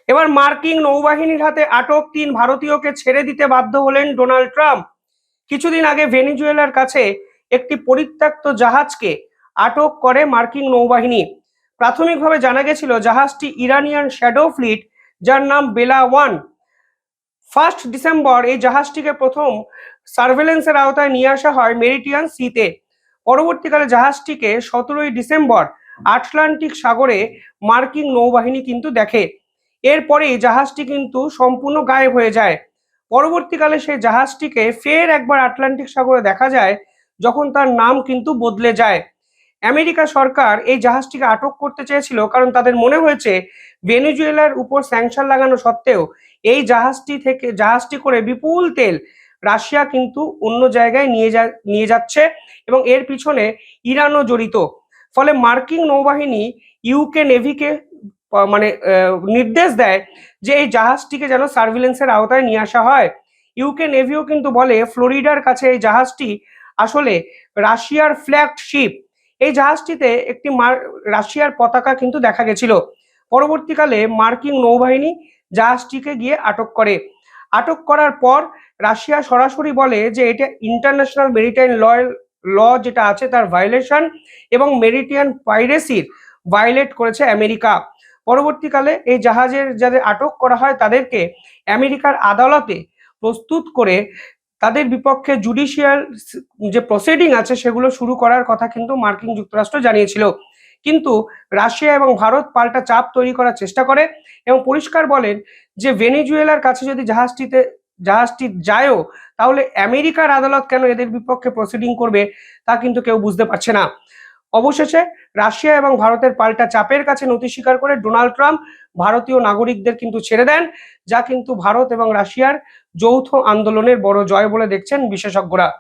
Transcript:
এবার মার্কিন নৌবাহিনীর হাতে আটক 3 ভারতীয়কে ছেড়ে দিতে বাধ্য হলেন ডোনাল্ড ট্রাম্প। কিছুদিন আগে ভেনেজুয়েলার কাছে একটি পরিত্যক্ত জাহাজকে আটক করে মার্কিন নৌবাহিনী। প্রাথমিকভাবে জানা গেছিল জাহাজটি ইরানিয়ান শ্যাডো ফ্লিট, যার নাম বেলা 1। 1 ডিসেম্বর এই জাহাজটিকে প্রথম সার্ভেলেন্সের আওতায় নিয়ে আসা হয় মেরিডিয়ান সিতে। পরবর্তীকালে জাহাজটিকে 17 ডিসেম্বর আটলান্টিক সাগরে মার্কিন নৌবাহিনী কিন্তু দেখে। এরপরেই জাহাজটি কিন্তু সম্পূর্ণ গায়েব হয়ে যায়। পরবর্তীকালে সেই জাহাজটিকে ফের একবার আটলান্টিক সাগরে দেখা যায়, যখন তার নাম কিন্তু বদলে যায়। আমেরিকা সরকার এই জাহাজটিকে আটক করতে চেয়েছিল, কারণ তাদের মনে হয়েছে ভেনেজুয়েলার উপর স্যাংশন লাগানো সত্ত্বেও এই জাহাজটি করে বিপুল তেল রাশিয়া কিন্তু অন্য জায়গায় নিয়ে যাচ্ছে এবং এর পিছনে ইরানও জড়িত। ফলে মার্কিন নৌবাহিনী ইউকে নেভিকে নির্দেশ দেয় যে এই জাহাজটিকে যেন সার্ভিলেন্সের আওতায় নিয়ে আসা হয়। ইউকে নেভিও কিন্তু বলে ফ্লোরিডার কাছে এই জাহাজটি আসলে রাশিয়ার ফ্ল্যাগড শিপ। এই জাহাজটিতে একটি রাশিয়ার পতাকা কিন্তু দেখা গেছিল। পরবর্তীকালে মার্কিন নৌবাহিনী জাহাজটিকে গিয়ে আটক করে। আটক করার পর রাশিয়া সরাসরি বলে যে এটা ইন্টারন্যাশনাল মেরিটাইম ল যেটা আছে তার ভায়োলেশন এবং মেরিটাইম পাইরেসির ভায়োলেট করেছে আমেরিকা। পরবর্তীকালে এই জাহাজের যাদের আটক করা হয় তাদেরকে আমেরিকার আদালতে প্রস্তুত করে তাদের বিপক্ষে জুডিশিয়াল যে প্রসিডিং আছে সেগুলো শুরু করার কথা কিন্তু মার্কিন যুক্তরাষ্ট্র জানিয়েছিল। কিন্তু রাশিয়া এবং ভারত পাল্টা চাপ তৈরি করার চেষ্টা করে এবং পরিষ্কার বলেন যে ভেনেজুয়েলার কাছে যদি জাহাজটি যায়ও, তাহলে আমেরিকার আদালত কেন এদের বিপক্ষে প্রসিডিং করবে তা কিন্তু কেউ বুঝতে পারছে না। অবশেষে রাশিয়া এবং ভারতের পাল্টা চাপের কাছে নতি স্বীকার করে ডোনাল্ড ট্রাম্প ভারতীয় নাগরিকদের কিন্তু ছেড়ে দেন, যা কিন্তু ভারত এবং রাশিয়ার যৌথ আন্দোলনের বড় জয় বলে দেখছেন বিশেষজ্ঞরা।